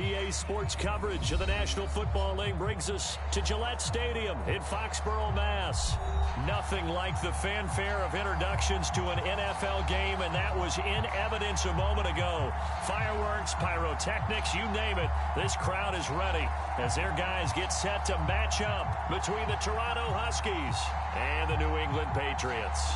EA Sports coverage of the National Football League brings us to Gillette Stadium in Foxborough, Mass. Nothing like the fanfare of introductions to an NFL game, and that was in evidence a moment ago. Fireworks, pyrotechnics, you name it. This crowd is ready as their guys get set to match up between the Toronto Huskies and the New England Patriots.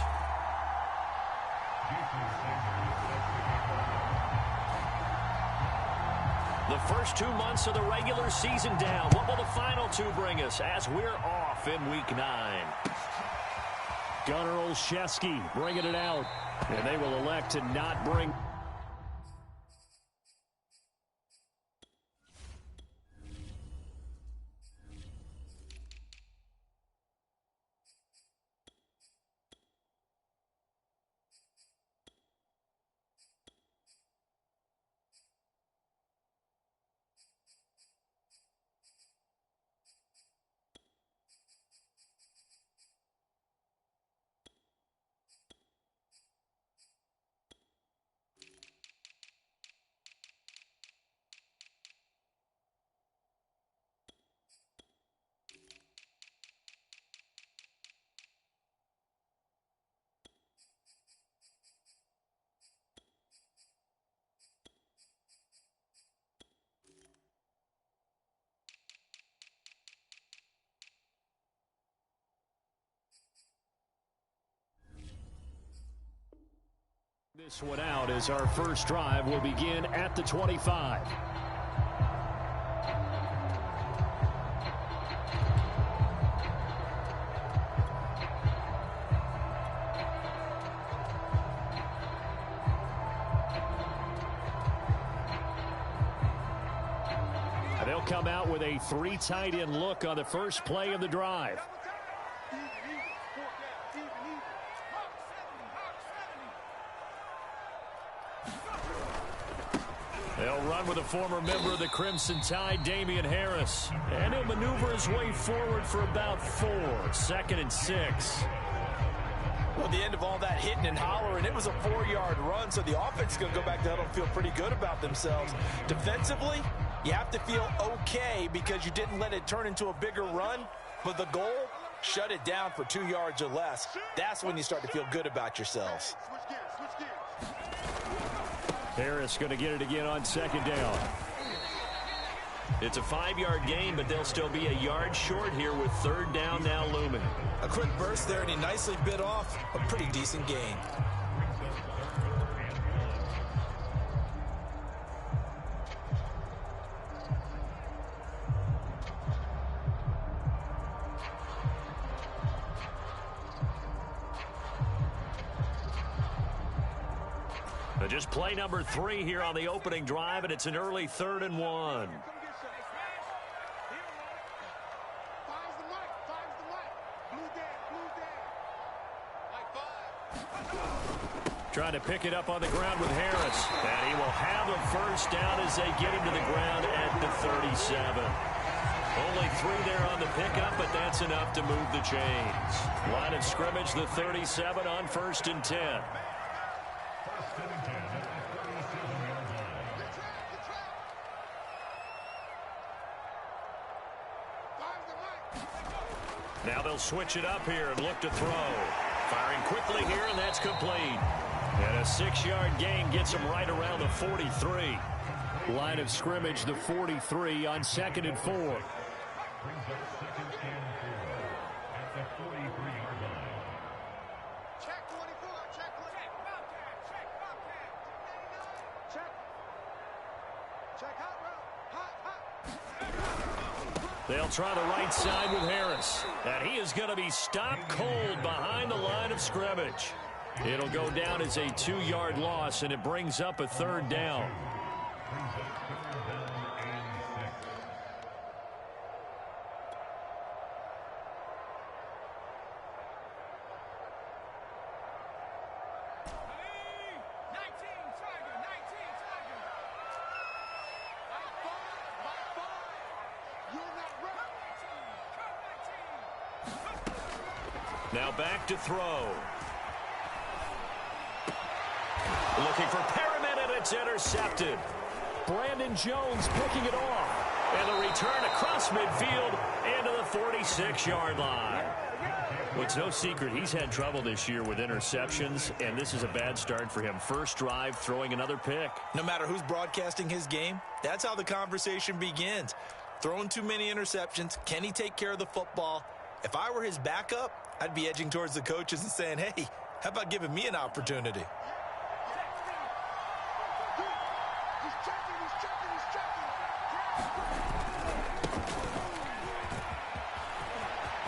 The first 2 months of the regular season down. What will the final two bring us as we're off in Week 9? Gunnar Olszewski bringing it out, and they will elect to not bring... This one out as our first drive will begin at the 25. They'll come out with a 3 tight end look on the first play of the drive. They'll run with a former member of the Crimson Tide, Damian Harris. And he'll maneuver his way forward for about 4. 2nd and 6. Well, at the end of all that hitting and hollering, it was a 4-yard run, so the offense is going to go back to huddle and feel pretty good about themselves. Defensively, you have to feel okay because you didn't let it turn into a bigger run, but the goal, shut it down for 2 yards or less. That's when you start to feel good about yourselves. Harris going to get it again on 2nd down. It's a 5-yard gain, but they'll still be a yard short here with 3rd down now looming. A quick burst there, and he nicely bit off a pretty decent gain. Just play number 3 here on the opening drive, and it's an early 3rd and 1. Trying to pick it up on the ground with Harris. And he will have a first down as they get him to the ground at the 37. Only 3 there on the pickup, but that's enough to move the chains. Line of scrimmage, the 37 on 1st and 10. Now they'll switch it up here and look to throw. Firing quickly here, and that's complete. And a 6-yard gain gets him right around the 43. Line of scrimmage, the 43 on 2nd and 4. They'll try the right side with Harris. And he is going to be stopped cold behind the line of scrimmage. It'll go down as a 2-yard loss, and it brings up a 3rd down. Now back to throw. Looking for Perriman, and it's intercepted. Brandon Jones picking it off. And the return across midfield into the 46-yard line. Well, it's no secret he's had trouble this year with interceptions, and this is a bad start for him. First drive, throwing another pick. No matter who's broadcasting his game, that's how the conversation begins. Throwing too many interceptions, can he take care of the football? If I were his backup, I'd be edging towards the coaches and saying, hey, how about giving me an opportunity?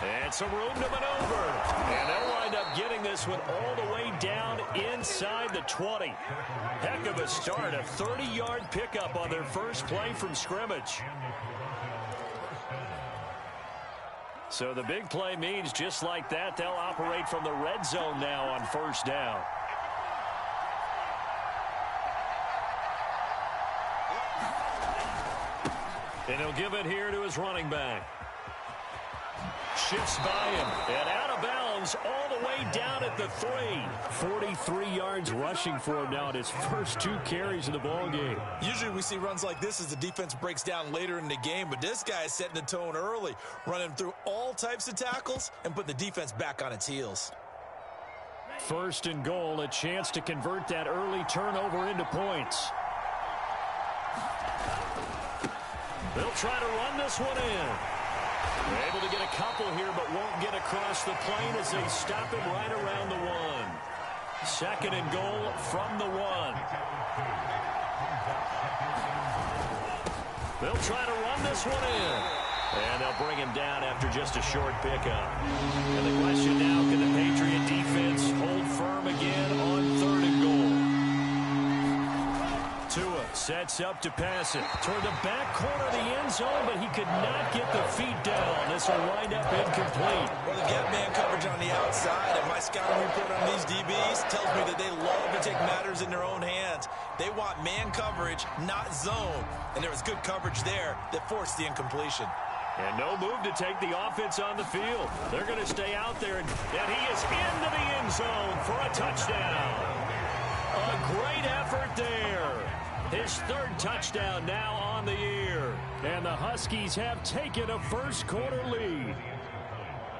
And some room to maneuver. And they'll wind up getting this one all the way down inside the 20. Heck of a start. A 30-yard pickup on their first play from scrimmage. So the big play means just like that, they'll operate from the red zone now on first down. And he'll give it here to his running back. Shifts by him and out of bounds all the way down at the 3. 43 yards rushing for him now at his first 2 carries of the ball game. Usually we see runs like this as the defense breaks down later in the game, but this guy is setting the tone early, running through all types of tackles and putting the defense back on its heels. First and goal, a chance to convert that early turnover into points. They'll try to run this one in. They're able to get a couple here, but won't get across the plane as they stop him right around the 1. Second and goal from the 1. They'll try to run this one in. And they'll bring him down after just a short pickup. And the question now, can the Patriot defense hold firm again on 3rd and goal? Tua sets up to pass it toward the back corner of the end zone, but he could not get the feet down. This will wind up incomplete. Well, they've got man coverage on the outside, and my scouting report on these DBs tells me that they love to take matters in their own hands. They want man coverage, not zone. And there was good coverage there that forced the incompletion. And no move to take the offense on the field. They're going to stay out there, and he is into the end zone for a touchdown. A great effort there. His 3rd touchdown now on the year. And the Huskies have taken a first quarter lead.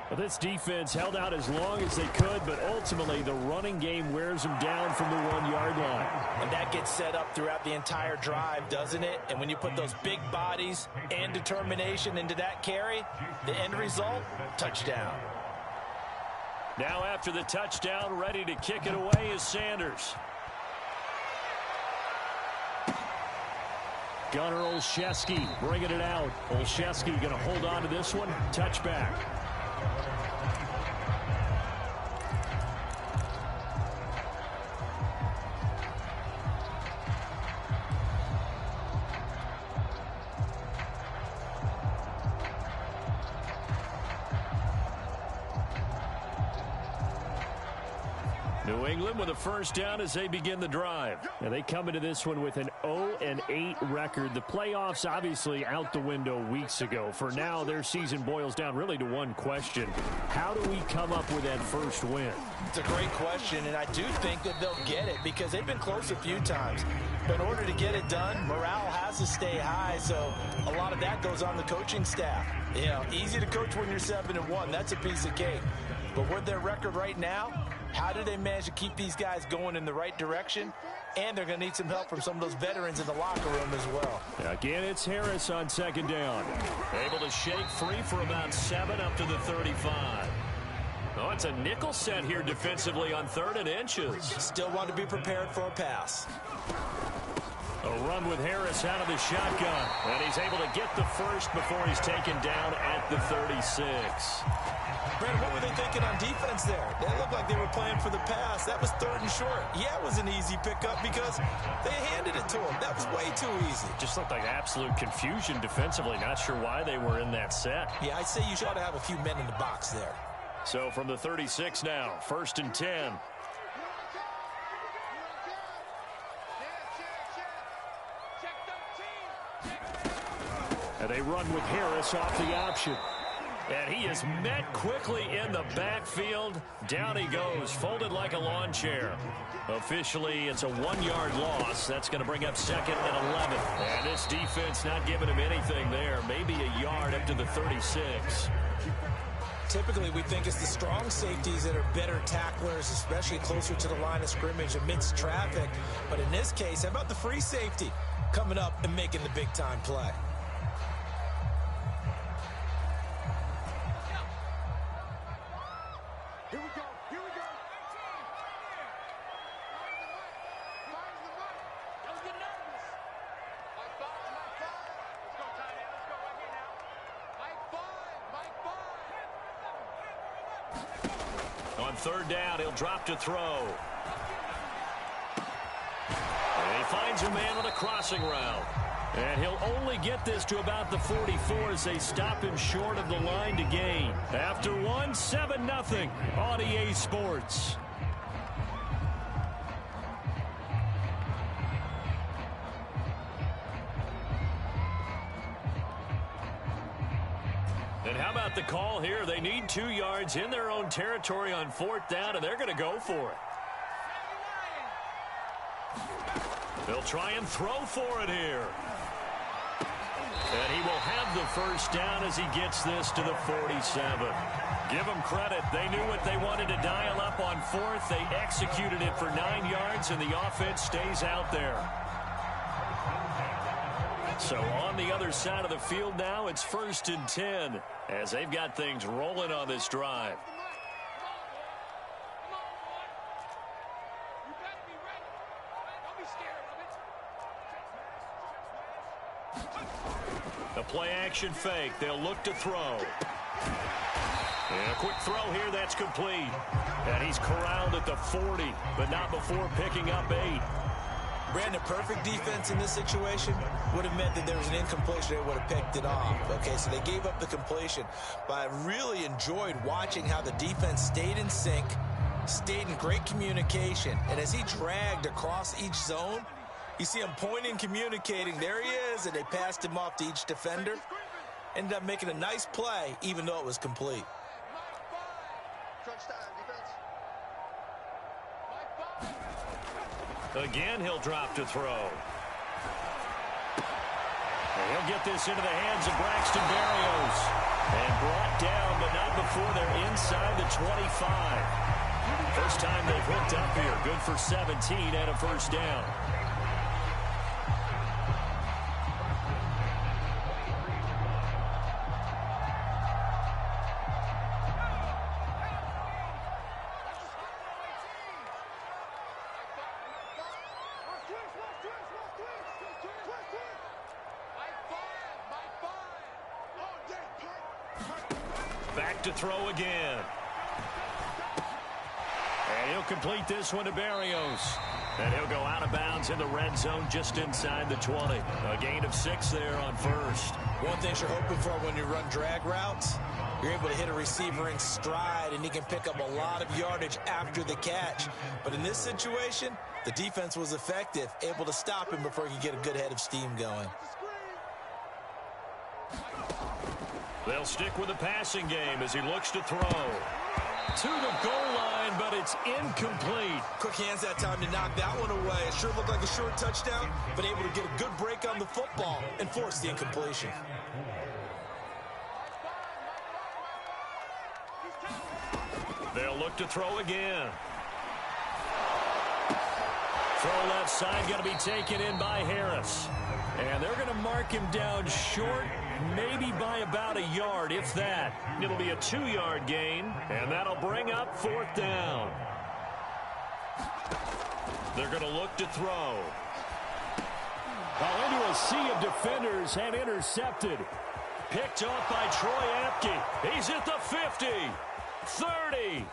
Well, this defense held out as long as they could, but ultimately the running game wears them down from the 1-yard line. And that gets set up throughout the entire drive, doesn't it? And when you put those big bodies and determination into that carry, the end result, touchdown. Now after the touchdown, ready to kick it away is Sanders. Gunnar Olszewski bringing it out. Olszewski going to hold on to this one. Touchback. New England with a first down as they begin the drive. And they come into this one with an 0-8 record. The playoffs obviously out the window weeks ago. For now, their season boils down really to one question. How do we come up with that first win? It's a great question, and I do think that they'll get it because they've been close a few times. But in order to get it done, morale has to stay high, so a lot of that goes on the coaching staff. You know, easy to coach when you're 7-1. That's a piece of cake. But with their record right now, how do they manage to keep these guys going in the right direction? And they're going to need some help from some of those veterans in the locker room as well. Again, it's Harris on second down. Able to shake free for about 7 up to the 35. Oh, it's a nickel set here defensively on 3rd and inches. Still want to be prepared for a pass. A run with Harris out of the shotgun. And he's able to get the first before he's taken down at the 36. Brandon, what were they thinking on defense there? They looked like they were playing for the pass. That was 3rd and short. Yeah, it was an easy pickup because they handed it to him. That was way too easy. Just looked like absolute confusion defensively. Not sure why they were in that set. Yeah, I'd say you ought to have a few men in the box there. So from the 36 now, 1st and 10. And they run with Harris off the option. And he is met quickly in the backfield. Down he goes, folded like a lawn chair. Officially, it's a 1-yard loss. That's going to bring up 2nd and 11. And this defense not giving him anything there. Maybe a yard up to the 36. Typically, we think it's the strong safeties that are better tacklers, especially closer to the line of scrimmage amidst traffic. But in this case, how about the free safety coming up and making the big-time play? Here we go. Here we go. Don't get nervous. Mike 5. Let's go, tight end. Let's go right here now. Mike 5. On 3rd down, he'll drop to throw. And he finds a man on a crossing route. And he'll only get this to about the 44 as they stop him short of the line to gain. After 1, 7-0 on EA Sports. And how about the call here? They need 2 yards in their own territory on 4th down, and they're going to go for it. They'll try and throw for it here. And he will have the 1st down as he gets this to the 47. Give them credit. They knew what they wanted to dial up on 4th. They executed it for 9 yards, and the offense stays out there. So on the other side of the field now, it's 1st and 10 as they've got things rolling on this drive. A play-action fake. They'll look to throw. And a quick throw here. That's complete. And he's corralled at the 40, but not before picking up 8. Brandon, perfect defense in this situation would have meant that there was an incompletion. They would have picked it off. Okay, so they gave up the completion. But I really enjoyed watching how the defense stayed in sync, stayed in great communication. And as he dragged across each zone, you see him pointing, communicating. There he is, and they passed him off to each defender. Ended up making a nice play, even though it was complete. Again, he'll drop to throw. And he'll get this into the hands of Braxton Berrios. And brought down, but not before they're inside the 25. First time they've hooked up here. Good for 17 and a 1st down. Back to throw again. And he'll complete this one to Berrios. And he'll go out of bounds in the red zone just inside the 20. A gain of 6 there on 1st. One thing you're hoping for when you run drag routes, you're able to hit a receiver in stride, and he can pick up a lot of yardage after the catch. But in this situation, the defense was effective, able to stop him before he could get a good head of steam going. They'll stick with the passing game as he looks to throw. To the goal line, but it's incomplete. Quick hands that time to knock that one away. It sure looked like a short touchdown, but able to get a good break on the football and force the incompletion. They'll look to throw again. Throw left side, going to be taken in by Harris. And they're going to mark him down short, maybe by about a yard, if that. It'll be a 2-yard gain, and that'll bring up 4th down. They're going to look to throw. Into a sea of defenders and intercepted. Picked off by Troy Apke. He's at the 50, 30,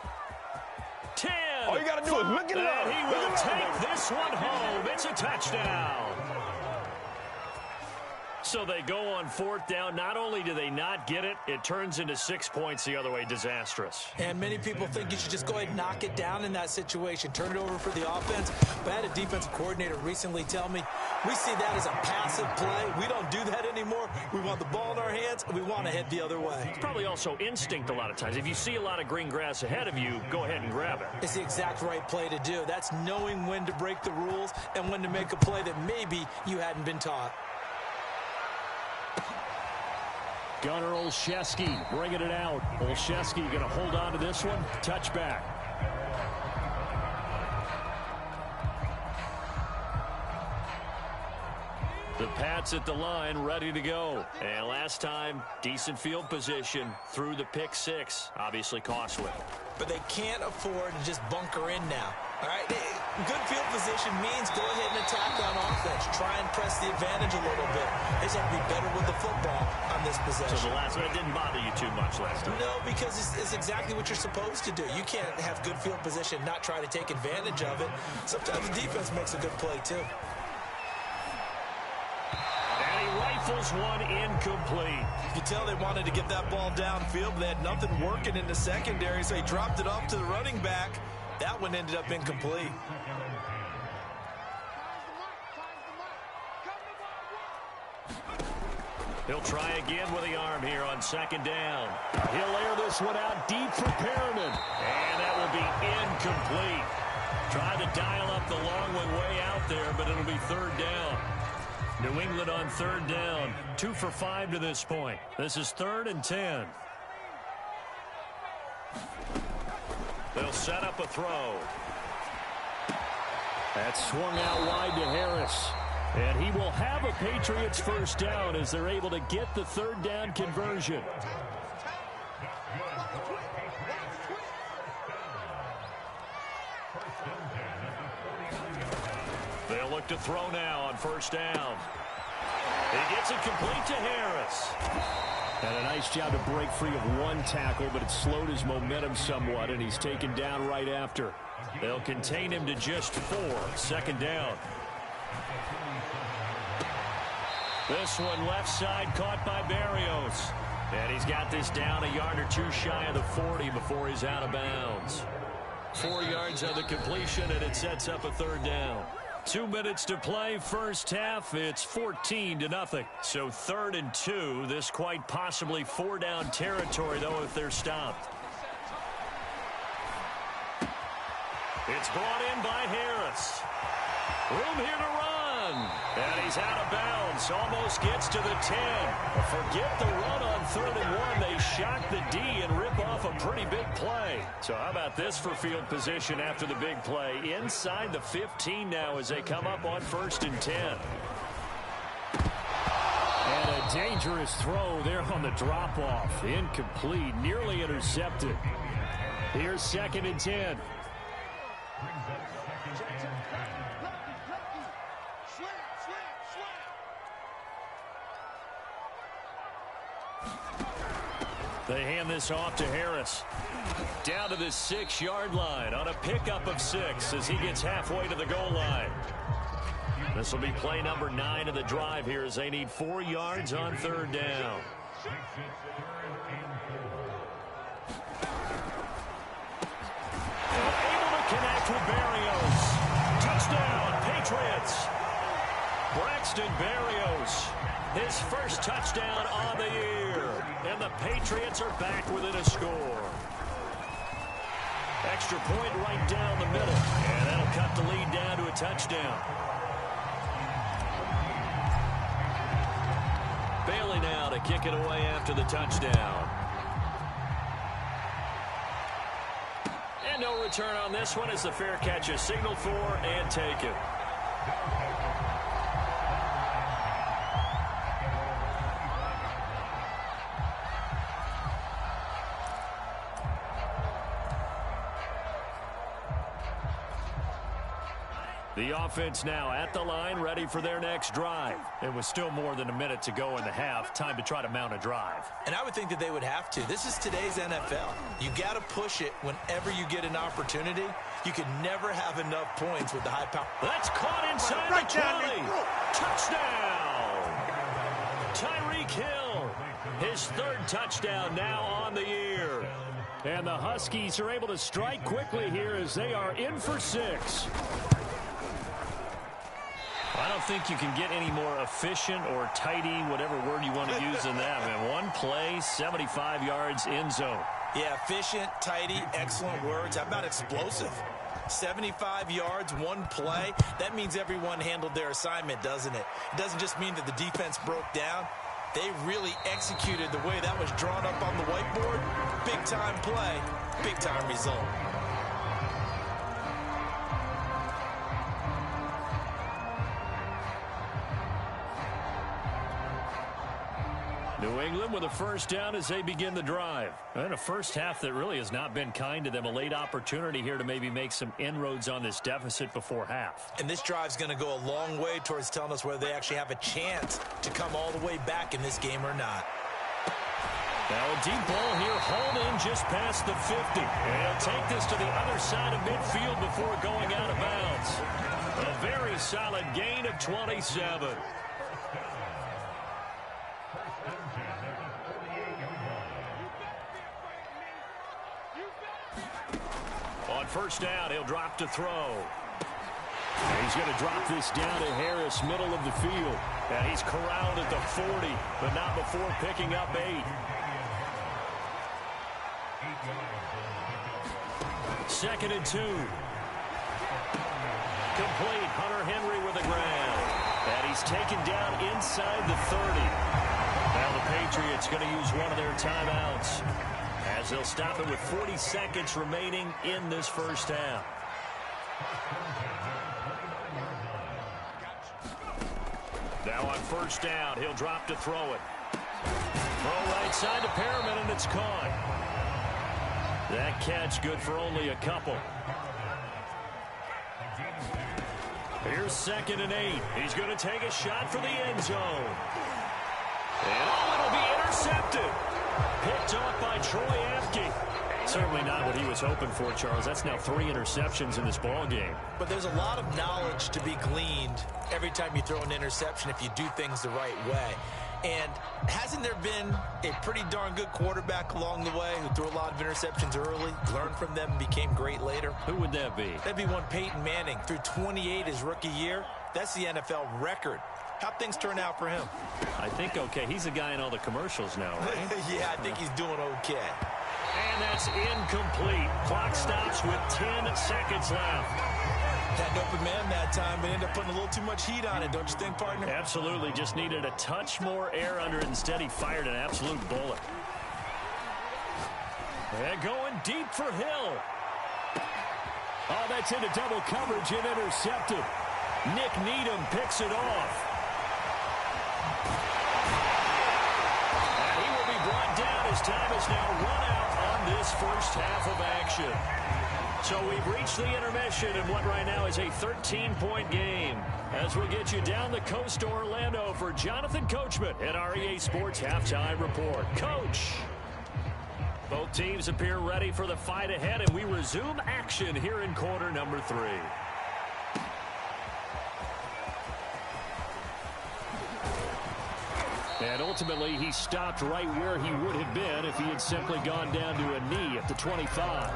10. All you got to do is look it up. And he will take this one home. It's a touchdown. So they go on 4th down. Not only do they not get it, it turns into 6 points the other way. Disastrous. And many people think you should just go ahead and knock it down in that situation. Turn it over for the offense. But I had a defensive coordinator recently tell me, we see that as a passive play. We don't do that anymore. We want the ball in our hands, and we want to head the other way. It's probably also instinct a lot of times. If you see a lot of green grass ahead of you, go ahead and grab it. It's the exact right play to do. That's knowing when to break the rules and when to make a play that maybe you hadn't been taught. Gunnar Olszewski bringing it out. Olszewski going to hold on to this one. Touchback. The Pats at the line, ready to go. And last time, decent field position through the pick 6. Obviously costly. But they can't afford to just bunker in now. All right, good field position means go ahead and attack on offense. Try and press the advantage a little bit. They just have to be better with the football on this possession. So the last one didn't bother you too much last time? No, because it's exactly what you're supposed to do. You can't have good field position, not try to take advantage of it. Sometimes the defense makes a good play, too. And he rifles one incomplete. You can tell they wanted to get that ball downfield, but they had nothing working in the secondary, so he dropped it off to the running back. That one ended up incomplete. He'll try again with the arm here on 2nd down. He'll air this one out deep for Perriman. And that will be incomplete. Try to dial up the long one way out there, but it'll be 3rd down. New England on 3rd down. 2 for 5 to this point. This is 3rd and 10. They'll set up a throw. That's swung out wide to Harris. And he will have a Patriots 1st down as they're able to get the 3rd down conversion. They'll look to throw now on 1st down. He gets it complete to Harris. And a nice job to break free of one tackle, but it slowed his momentum somewhat, and he's taken down right after. They'll contain him to just 4. 2nd down. This one left side caught by Berrios. And he's got this down a yard or 2 shy of the 40 before he's out of bounds. 4 yards on the completion, and it sets up a 3rd down. 2 minutes to play, 1st half. It's 14-0. So 3rd and 2. This quite possibly 4-down territory, though, if they're stopped. It's brought in by Harris. Room here to run. And he's out of bounds. Almost gets to the 10. Forget the run on 3rd and 1. They shock the D and rip off a pretty big play. So how about this for field position after the big play? Inside the 15 now as they come up on 1st and 10. And a dangerous throw there on the drop-off. Incomplete, nearly intercepted. Here's 2nd and 10. They hand this off to Harris. Down to the 6-yard line on a pickup of 6 as he gets halfway to the goal line. This will be play number 9 of the drive here as they need 4 yards on 3rd down. Able to connect with Berrios. Touchdown, Patriots. Braxton Berrios, his 1st touchdown on the year. And the Patriots are back within a score. Extra point right down the middle. And that'll cut the lead down to a touchdown. Bailey now to kick it away after the touchdown. And no return on this one as the fair catch is signaled for and taken. The offense now at the line, ready for their next drive. It was still more than a minute to go in the half. Time to try to mount a drive. And I would think that they would have to. This is today's NFL. You got to push it whenever you get an opportunity. You can never have enough points with the high power. That's caught inside the 20. Touchdown. Tyreek Hill, his third touchdown now on the year. And the Huskies are able to strike quickly here as they are in for 6. I don't think you can get any more efficient or tidy, whatever word you want to use in that. Man, one play, 75 yards in zone. Yeah, efficient, tidy, excellent words. How about explosive? 75 yards, one play. That means everyone handled their assignment, doesn't it? It doesn't just mean that the defense broke down. They really executed the way that was drawn up on the whiteboard. Big-time play, big-time result. New England with a first down as they begin the drive. And a first half that really has not been kind to them. A late opportunity here to maybe make some inroads on this deficit before half. And this drive's going to go a long way towards telling us whether they actually have a chance to come all the way back in this game or not. Now a deep ball here, hauled in just past the 50. And he'll take this to the other side of midfield before going out of bounds. A very solid gain of 27. On first down, he'll drop to throw. And he's going to drop this down to Harris, middle of the field. And he's corralled at the 40, but not before picking up 8. Second and 2. Complete. Hunter Henry with a grab. And he's taken down inside the 30. Now the Patriots going to use one of their timeouts, as they'll stop it with 40 seconds remaining in this first half. Now on first down, he'll drop to throw it. Throw right side to Perriman, and it's caught. That catch good for only a couple. Here's second and 8. He's going to take a shot for the end zone. And it'll be intercepted. Picked off by Troy Apke. Certainly not what he was hoping for, Charles. That's now 3 interceptions in this ball game. But there's a lot of knowledge to be gleaned every time you throw an interception if you do things the right way. And hasn't there been a pretty darn good quarterback along the way who threw a lot of interceptions early, learned from them, and became great later? Who would that be? That'd be one Peyton Manning. Threw 28 his rookie year. That's the NFL record. How'd things turn out for him? I think okay. He's the guy in all the commercials now, right? Yeah, I think he's doing okay. And that's incomplete. Clock stops with 10 seconds left. Had an open man that time, but ended up putting a little too much heat on it, don't you think, partner? Absolutely. Just needed a touch more air under it. Instead, he fired an absolute bullet. And going deep for Hill. Oh, that's into double coverage and intercepted. Nick Needham picks it off. And he will be brought down as time is now run out on this first half of action. So we've reached the intermission in what right now is a 13-point game, as we get you down the coast to Orlando for Jonathan Coachman at our EA Sports Halftime Report. Coach, both teams appear ready for the fight ahead, and we resume action here in quarter number 3. And ultimately, he stopped right where he would have been if he had simply gone down to a knee at the 25.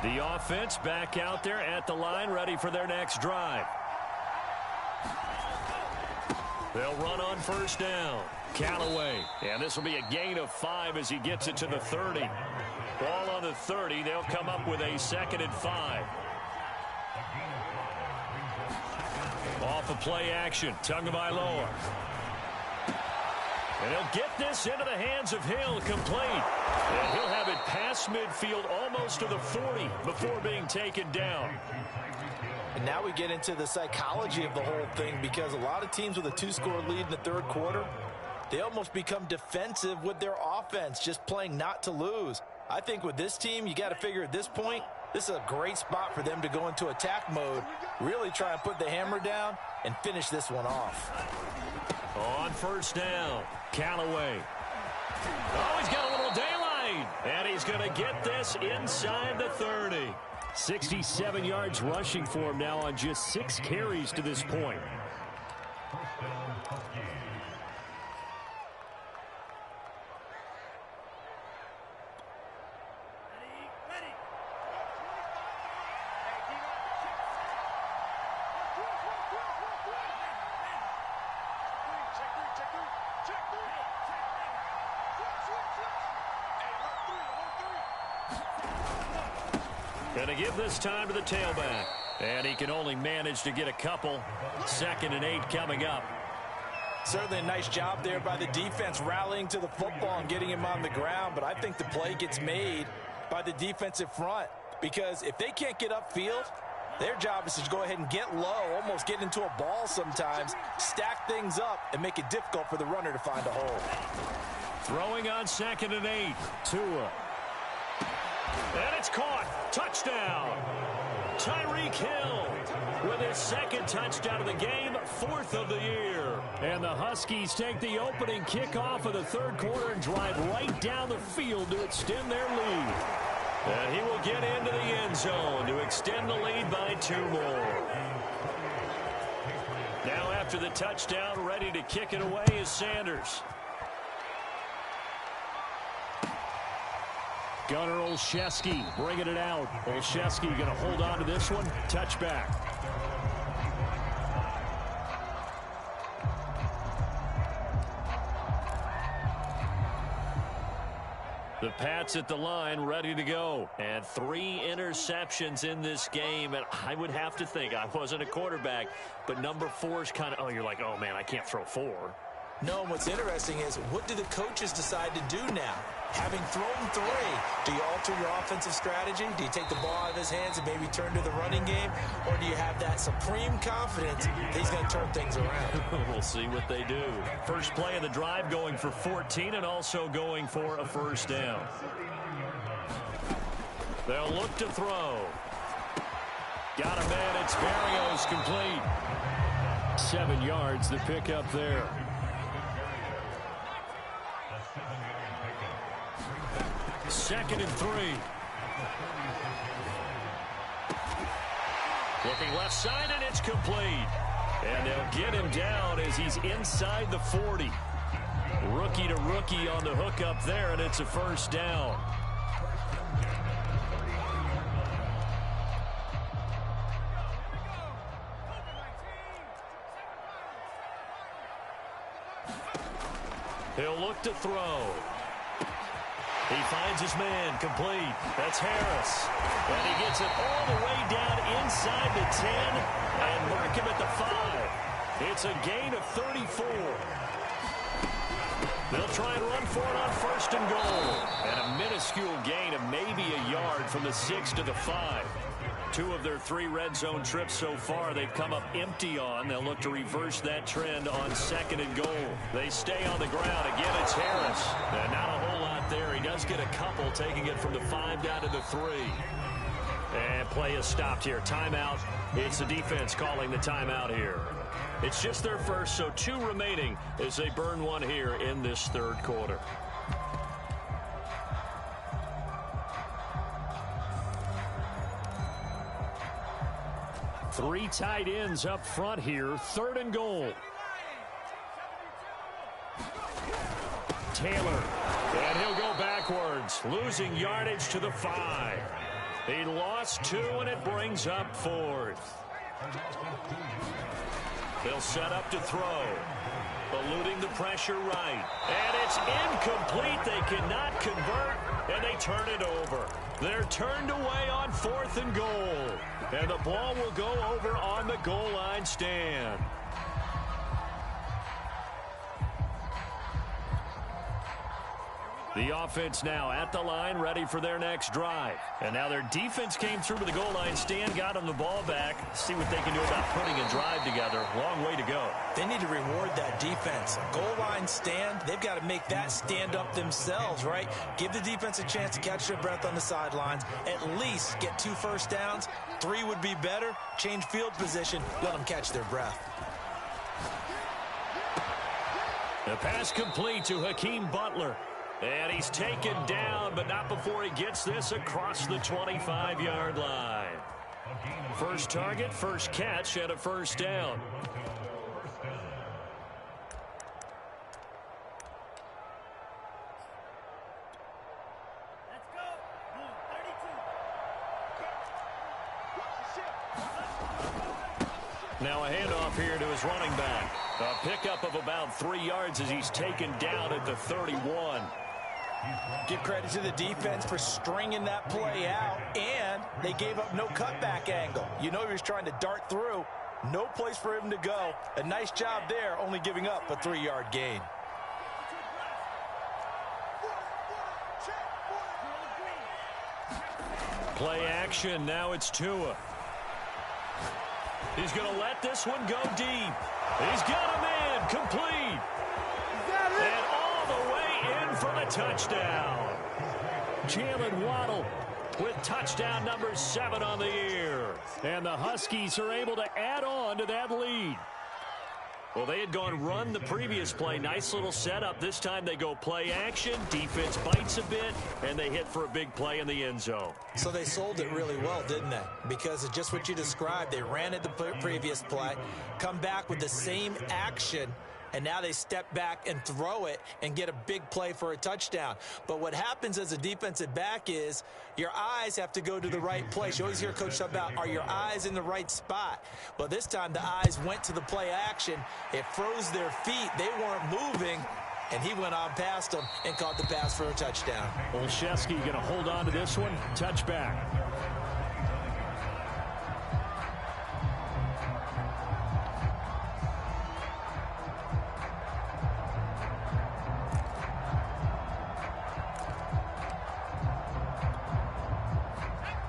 The offense back out there at the line, ready for their next drive. They'll run on first down. Callaway. And this will be a gain of 5 as he gets it to the 30. Ball on the 30. They'll come up with a second and 5. Off of play action. Tagovailoa. And he'll get this into the hands of Hill, complete. And he'll have it past midfield almost to the 40 before being taken down. And now we get into the psychology of the whole thing, because a lot of teams with a 2-score lead in the third quarter, they almost become defensive with their offense, just playing not to lose. I think with this team, you got to figure at this point, this is a great spot for them to go into attack mode, really try and put the hammer down and finish this one off. On first down, Callaway. Oh, he's got a little daylight. And he's going to get this inside the 30. 67 yards rushing for him now on just 6 carries to this point. Going to give this time to the tailback. And he can only manage to get a couple. 2nd and 8 coming up. Certainly a nice job there by the defense rallying to the football and getting him on the ground. But I think the play gets made by the defensive front. Because if they can't get upfield, their job is to go ahead and get low, almost get into a ball sometimes, stack things up, and make it difficult for the runner to find a hole. Throwing on 2nd and 8. Tua. And it's caught. Touchdown. Tyreek Hill with his 2nd touchdown of the game, 4th of the year. And the Huskies take the opening kickoff of the 3rd quarter and drive right down the field to extend their lead. And he will get into the end zone to extend the lead by 2 more. Now after the touchdown, ready to kick it away is Sanders. Gunnar Olszewski bringing it out. Olszewski going to hold on to this one. Touchback. The Pats at the line, ready to go. And 3 interceptions in this game. And I would have to think, I wasn't a quarterback, but number 4 is kind of, oh, you're like, oh, man, I can't throw 4. No, and what's interesting is, what do the coaches decide to do now? Having thrown 3, do you alter your offensive strategy? Do you take the ball out of his hands and maybe turn to the running game? Or do you have that supreme confidence that he's going to turn things around? We'll see what they do. First play of the drive going for 14 and also going for a 1st down. They'll look to throw. Got a man. It's Barrios complete. 7 yards the pickup there. 2nd and 3. Looking left side, and it's complete. And they'll get him down as he's inside the 40. Rookie to rookie on the hook up there, and it's a 1st down. He'll look to throw. He finds his man, complete. That's Harris. And he gets it all the way down inside the 10 and mark him at the 5. It's a gain of 34. They'll try and run for it on 1st and goal. And a minuscule gain of maybe a yard from the 6 to the 5. 2 of their 3 red zone trips so far they've come up empty on. They'll look to reverse that trend on 2nd and goal. They stay on the ground. Again, it's Harris. And not a whole lot there. He does get a couple, taking it from the 5 down to the 3. And play is stopped here. Timeout. It's the defense calling the timeout here. It's just their first, so 2 remaining as they burn 1 here in this 3rd quarter. Three tight ends up front here. 3rd and goal. Taylor. And he'll go backwards, losing yardage to the 5. He lost 2, and it brings up 4th. They'll set up to throw. Eluding the pressure right. And it's incomplete. They cannot convert, and they turn it over. They're turned away on 4th and goal. And the ball will go over on the goal line stand. The offense now at the line, ready for their next drive. And now their defense came through to the goal line stand, got them the ball back. See what they can do about putting a drive together. Long way to go. They need to reward that defense. Goal line stand, they've got to make that stand up themselves, right? Give the defense a chance to catch their breath on the sidelines. At least get 2 first downs. 3 would be better. Change field position. Let them catch their breath. The pass complete to Hakeem Butler. And he's taken down, but not before he gets this across the 25-yard line. First target, first catch, and a first down. Now a handoff here to his running back. A pickup of about 3 yards as he's taken down at the 31. Give credit to the defense for stringing that play out, and they gave up no cutback angle. You know he was trying to dart through. No place for him to go. A nice job there, only giving up a 3-yard gain. Play action. Now it's Tua. He's going to let this one go deep. He's got him in. Complete. And all the way in for the touchdown. Jalen Waddle with touchdown number 7 on the year. And the Huskies are able to add on to that lead. Well, they had gone run the previous play. Nice little setup. This time they go play action. Defense bites a bit, and they hit for a big play in the end zone. So they sold it really well, didn't they? Because of just what you described. They ran it the previous play, come back with the same action, and now they step back and throw it and get a big play for a touchdown. But what happens as a defensive back is your eyes have to go to the right place. You always hear Coach talk about, are your eyes in the right spot? Well, this time the eyes went to the play action. It froze their feet. They weren't moving, and he went on past them and caught the pass for a touchdown. Olszewski going to hold on to this one. Touchback.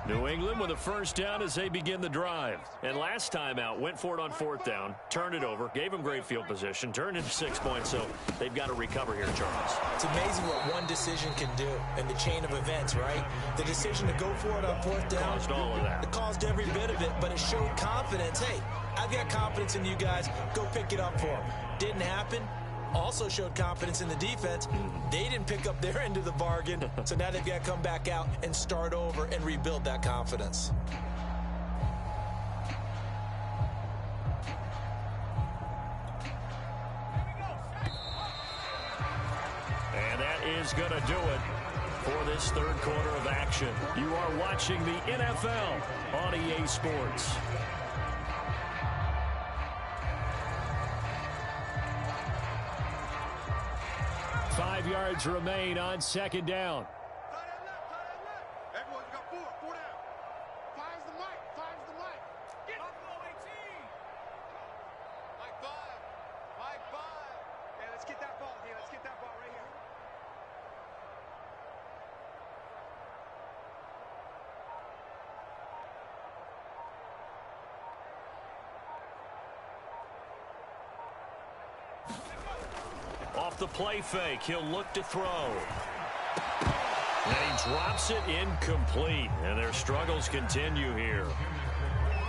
New England with a first down as they begin the drive. And last time out, went for it on 4th down, turned it over, gave them great field position, turned into 6 points, so they've got to recover here, Charles. It's amazing what one decision can do in the chain of events, right? The decision to go for it on 4th down. Caused all of that. It caused every bit of it, but it showed confidence. Hey, I've got confidence in you guys. Go pick it up for them. Didn't happen. Also showed confidence in the defense. They didn't pick up their end of the bargain, so now they've got to come back out and start over and rebuild that confidence. And that is going to do it for this third quarter of action. You are watching the NFL on EA Sports. Five yards remain on second down. Everyone's got four down. Five's the mic. Get Buffalo 18. Mike 5. Yeah, let's get that ball here. Let's get that ball right here. Off the play fake, he'll look to throw. And he drops it incomplete. And their struggles continue here.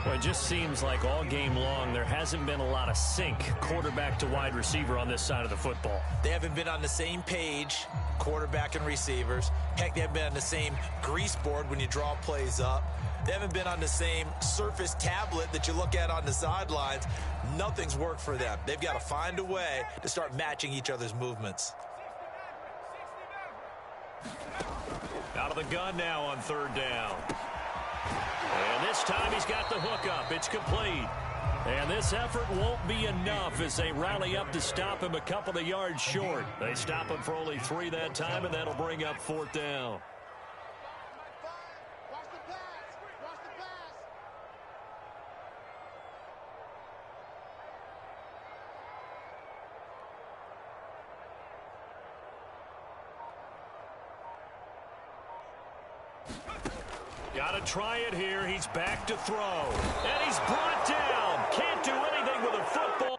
Well, it just seems like all game long there hasn't been a lot of sync quarterback to wide receiver on this side of the football. They haven't been on the same page, quarterback and receivers. Heck, they haven't been on the same grease board when you draw plays up. They haven't been on the same surface tablet that you look at on the sidelines. Nothing's worked for them. They've got to find a way to start matching each other's movements. Out of the gun now on third down. And this time he's got the hook up. It's complete. And this effort won't be enough as they rally up to stop him a couple of yards short. They stop him for only 3 that time, and that'll bring up 4th down. Watch the pass. Watch the pass. Got to try it here. He's back to throw. And he's brought down. Can't do anything with a football.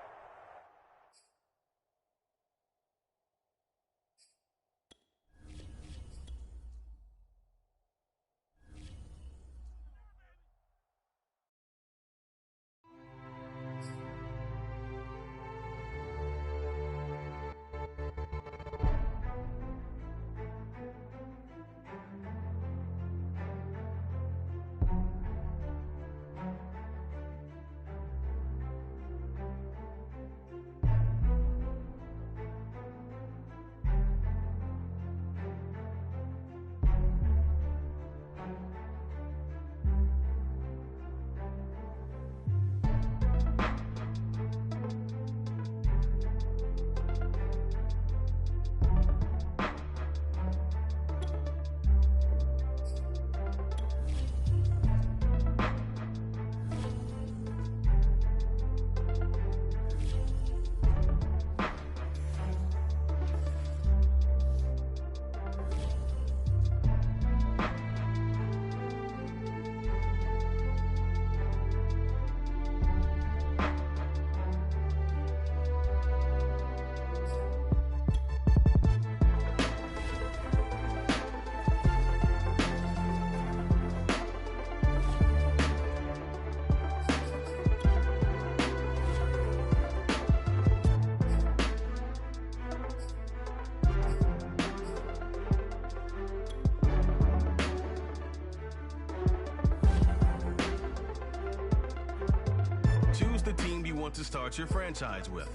want to start your franchise with.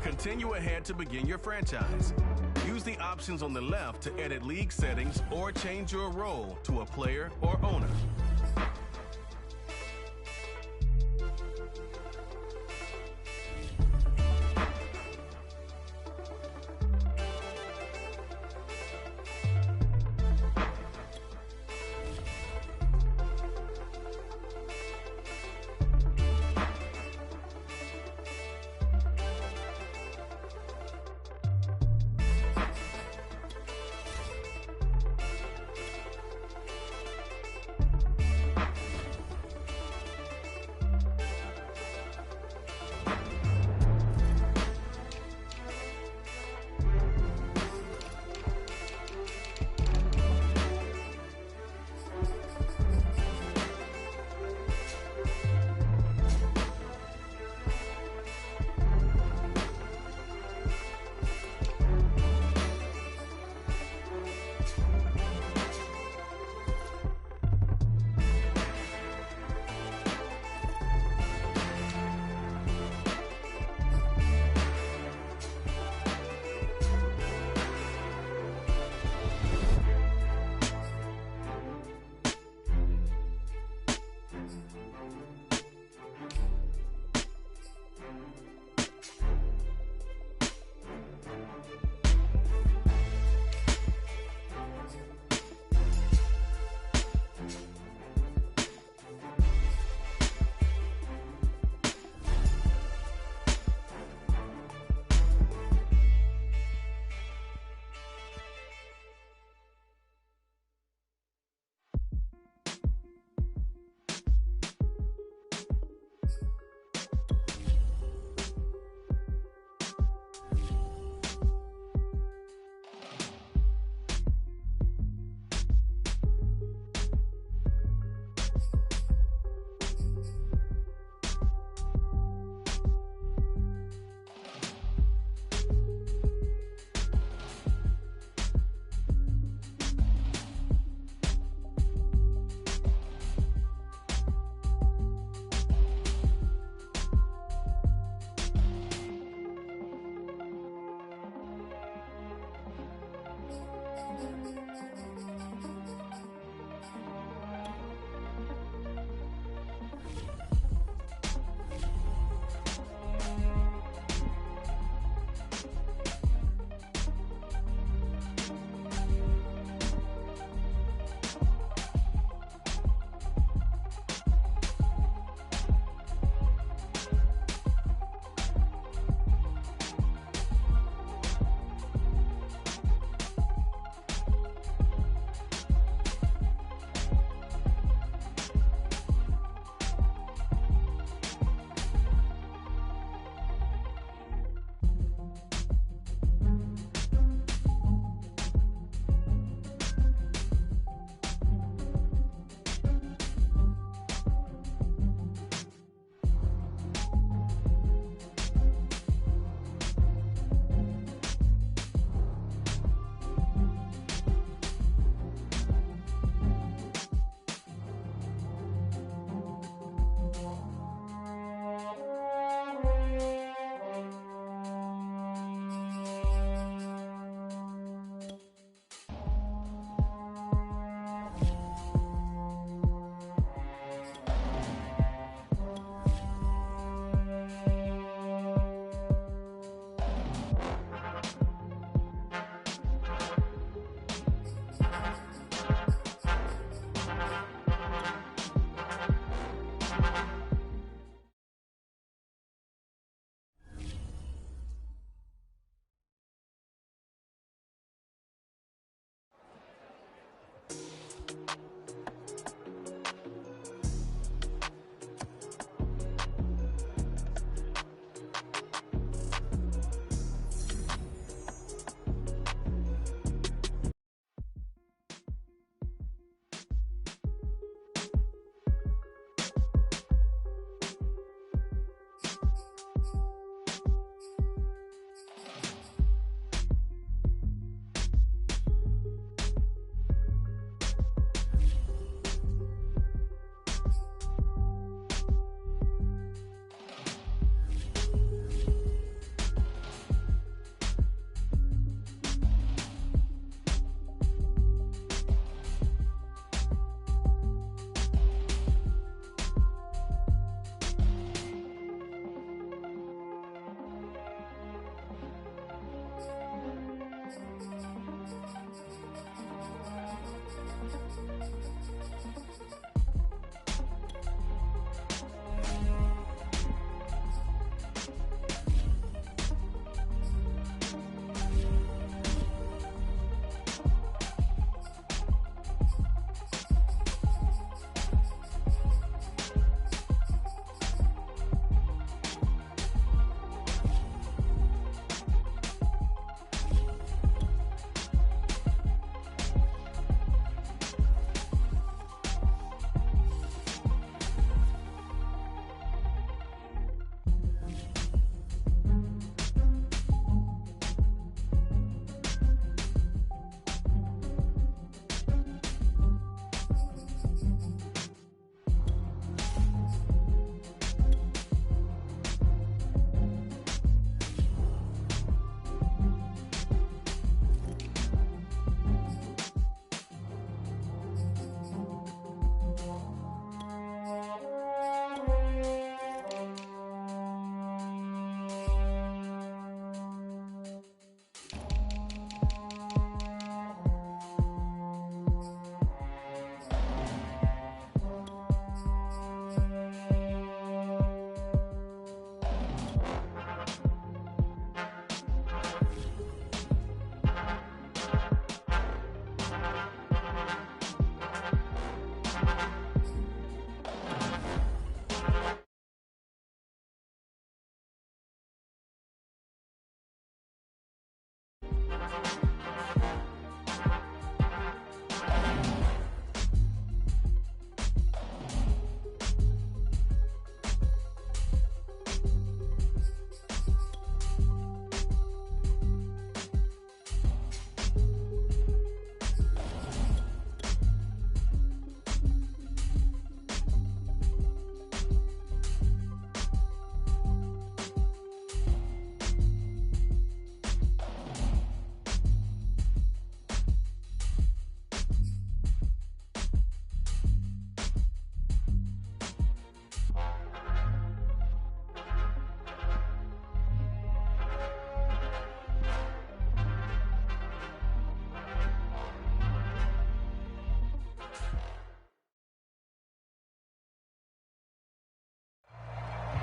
Continue ahead to begin your franchise. Use the options on the left to edit league settings or change your role to a player or owner.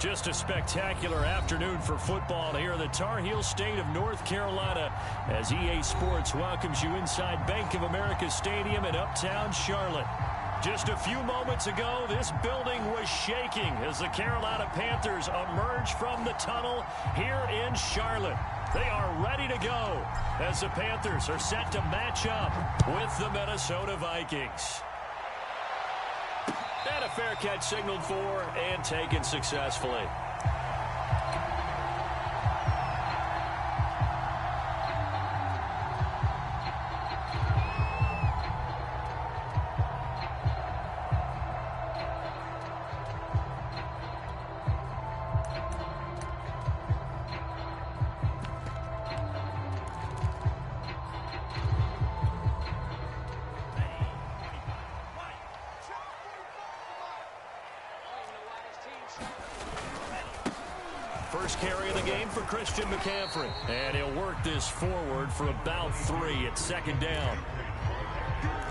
Just a spectacular afternoon for football here in the Tar Heel state of North Carolina as EA Sports welcomes you inside Bank of America Stadium in uptown Charlotte. Just a few moments ago, this building was shaking as the Carolina Panthers emerged from the tunnel here in Charlotte. They are ready to go as the Panthers are set to match up with the Minnesota Vikings. And a fair catch signaled for and taken successfully. First carry of the game for Christian McCaffrey. And he'll work this forward for about 3 at second down.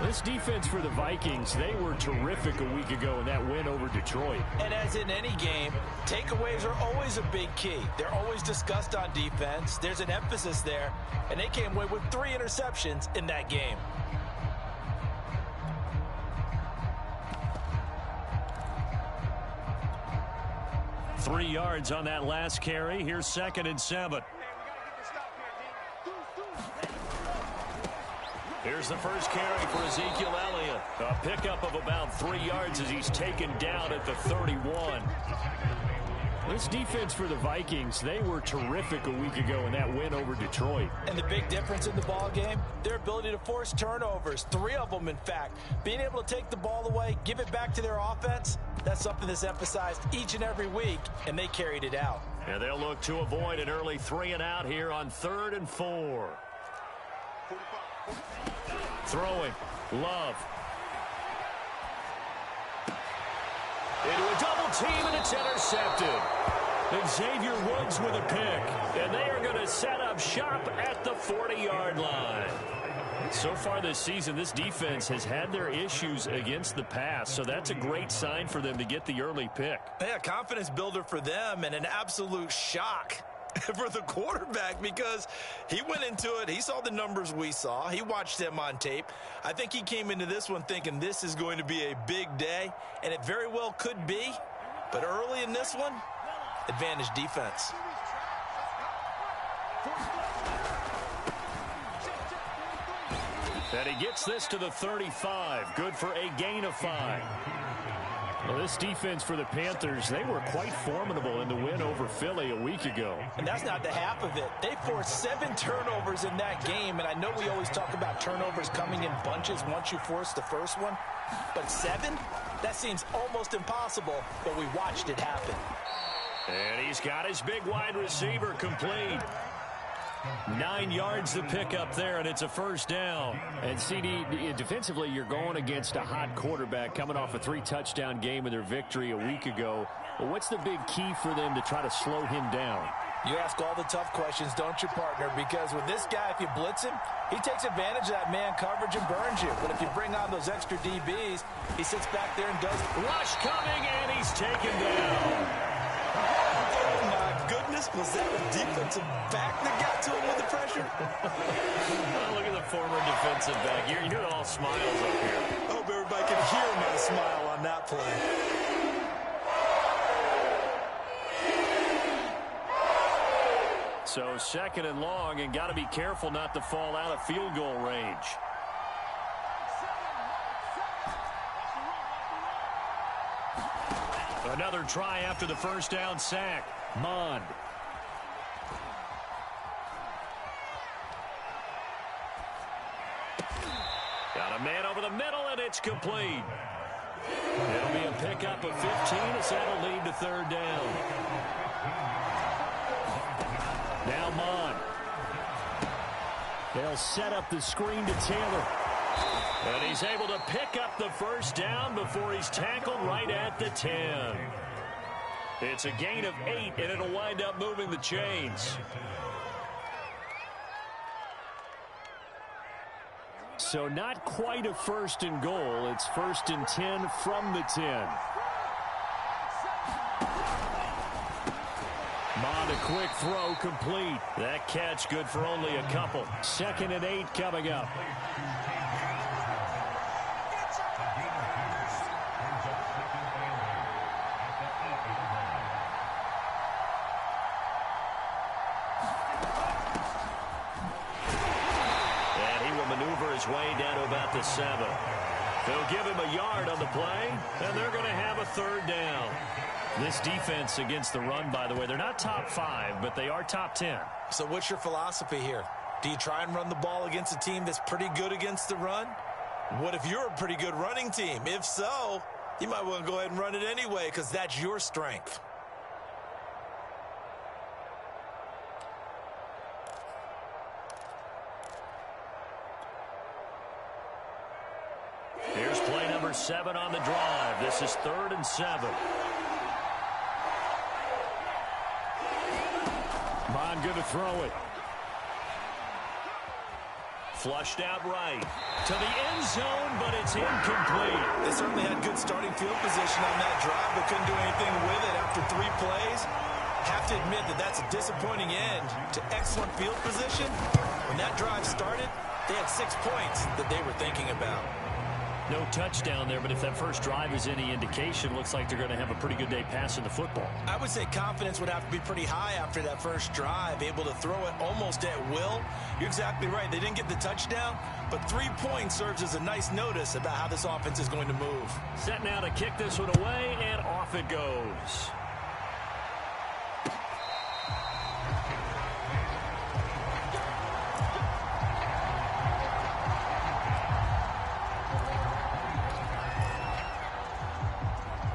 This defense for the Vikings, they were terrific a week ago in that win over Detroit. And as in any game, takeaways are always a big key. They're always discussed on defense. There's an emphasis there. And they came away with 3 interceptions in that game. Three yards on that last carry. Here's 2nd and 7. Here's the first carry for Ezekiel Elliott. A pickup of about 3 yards as he's taken down at the 31. This defense for the Vikings, they were terrific a week ago in that win over Detroit. And the big difference in the ball game, their ability to force turnovers, 3 of them in fact. Being able to take the ball away, give it back to their offense, that's something that's emphasized each and every week, and they carried it out. And they'll look to avoid an early 3 and out here on 3rd and 4. Throwing, Love. Into a double team, and it's intercepted. And Xavier Woods with a pick. And they are going to set up shop at the 40-yard line. So far this season, this defense has had their issues against the pass, so that's a great sign for them to get the early pick. Yeah, confidence builder for them and an absolute shock for the quarterback because he went into it. He saw the numbers we saw. He watched them on tape. I think he came into this one thinking this is going to be a big day, and it very well could be. But early in this one, advantage defense. And he gets this to the 35. Good for a gain of 5. Well, this defense for the Panthers, they were quite formidable in the win over Philly a week ago. And that's not the half of it. They forced 7 turnovers in that game, and I know we always talk about turnovers coming in bunches once you force the first one. But 7? That seems almost impossible, but we watched it happen. And he's got his big wide receiver complete. 9 yards to pick up there, and it's a first down. And CD, defensively, you're going against a hot quarterback coming off a 3-touchdown game in their victory a week ago. Well, what's the big key for them to try to slow him down? You ask all the tough questions, don't you, partner? Because with this guy, if you blitz him, he takes advantage of that man coverage and burns you. But if you bring on those extra DBs, he sits back there and does. Rush coming, and he's taken down. Oh, my goodness. Was that a defensive back that got to him with the pressure? Oh, look at the former defensive back. You're all smiles up here. I hope everybody can hear my smile on that play. So 2nd and long, and got to be careful not to fall out of field goal range. Another try after the first down sack. Mond. Got a man over the middle, and it's complete. It'll be a pickup of 15 as that'll lead to 3rd down. Now Mond. They'll set up the screen to Taylor. And he's able to pick up the first down before he's tackled right at the 10. It's a gain of 8, and it'll wind up moving the chains. So not quite a 1st and goal. It's 1st and 10 from the 10. Bond, a quick throw, complete. That catch good for only a couple. 2nd and 8 coming up. And he will maneuver his way down to about the 7. They'll give him a yard on the play, and they're going to have a 3rd down. This defense against the run, by the way, they're not top 5, but they are top 10. So what's your philosophy here? Do you try and run the ball against a team that's pretty good against the run? What if you're a pretty good running team? If so, you might want to go ahead and run it anyway because that's your strength. Here's play number 7 on the drive. This is 3rd and 7. Bond good to throw it. Flushed out right to the end zone, but it's incomplete. They certainly had good starting field position on that drive, but couldn't do anything with it after 3 plays. Have to admit that that's a disappointing end to excellent field position. When that drive started, they had 6 points that they were thinking about. No touchdown there, but if that first drive is any indication, looks like they're going to have a pretty good day passing the football. I would say confidence would have to be pretty high after that first drive, able to throw it almost at will. You're exactly right. They didn't get the touchdown, but 3 points serves as a nice notice about how this offense is going to move. Set now to kick this one away, and off it goes.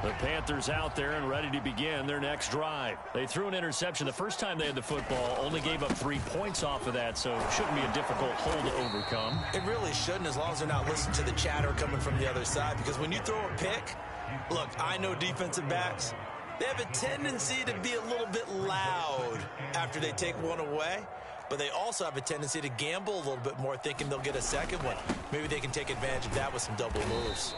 The Panthers out there and ready to begin their next drive. They threw an interception the first time they had the football, only gave up 3 points off of that, so it shouldn't be a difficult hole to overcome. It really shouldn't, as long as they're not listening to the chatter coming from the other side, because when you throw a pick, look, I know defensive backs, they have a tendency to be a little bit loud after they take one away, but they also have a tendency to gamble a little bit more, thinking they'll get a second one. Maybe they can take advantage of that with some double moves.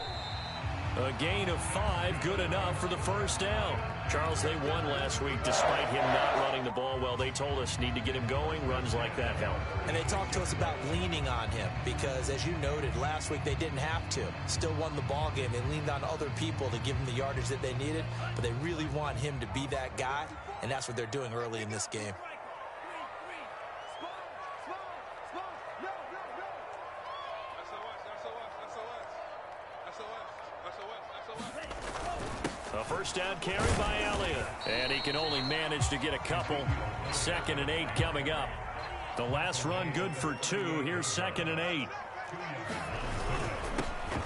A gain of 5, good enough for the first down. Charles, they won last week despite him not running the ball well. They told us need to get him going. Runs like that help. And they talked to us about leaning on him because, as you noted, last week they didn't have to. Still won the ball game. They leaned on other people to give them the yardage that they needed, but they really want him to be that guy, and that's what they're doing early in this game. A first down carry by Elliott. And he can only manage to get a couple. 2nd and 8 coming up. The last run good for 2. Here's 2nd and 8.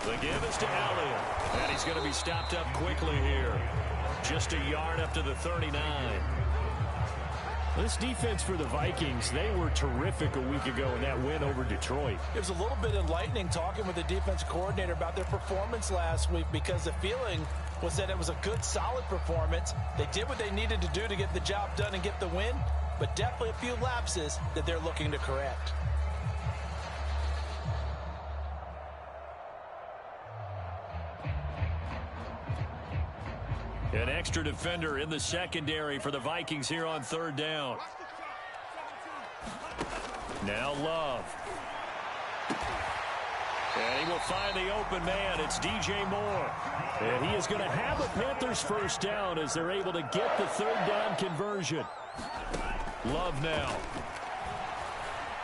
The give is to Elliott. And he's going to be stopped up quickly here. Just a yard up to the 39. This defense for the Vikings, they were terrific a week ago in that win over Detroit. It was a little bit enlightening talking with the defensive coordinator about their performance last week, because the feeling was that it was a good, solid performance. They did what they needed to do to get the job done and get the win, but definitely a few lapses that they're looking to correct. An extra defender in the secondary for the Vikings here on 3rd down. Now Love. And he will find the open man. It's DJ Moore. And he is going to have the Panthers first down as they're able to get the 3rd down conversion. Love now.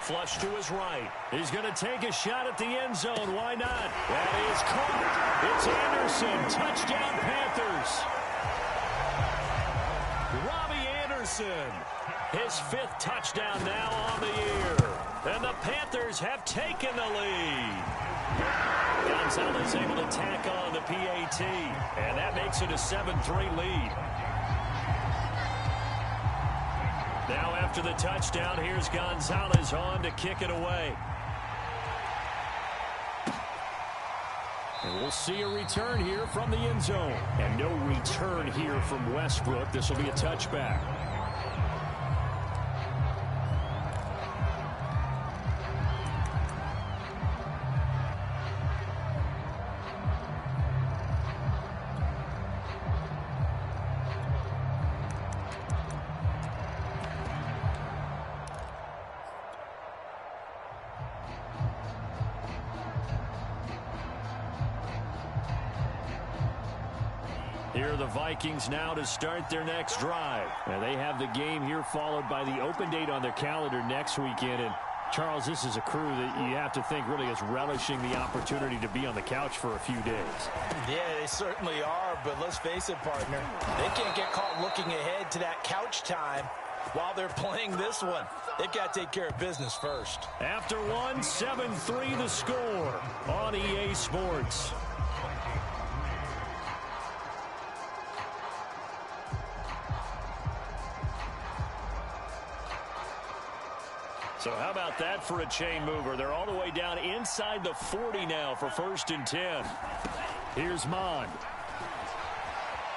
Flush to his right. He's going to take a shot at the end zone. Why not? That is caught. It's Anderson. Touchdown Panthers. Robbie Anderson. His 5th touchdown now on the year. And the Panthers have taken the lead. Gonzalez able to tack on the PAT. And that makes it a 7-3 lead. Now after the touchdown, here's Gonzalez on to kick it away. And we'll see a return here from the end zone. And no return here from Westbrook. This will be a touchback. Here are the Vikings now to start their next drive. And they have the game here followed by the open date on their calendar next weekend. And Charles, this is a crew that you have to think really is relishing the opportunity to be on the couch for a few days. Yeah, they certainly are, but let's face it, partner. They can't get caught looking ahead to that couch time while they're playing this one. They've got to take care of business first. After one, 7-3 the score on EA Sports. So how about that for a chain mover? They're all the way down inside the 40 now for 1st and 10. Here's Mond.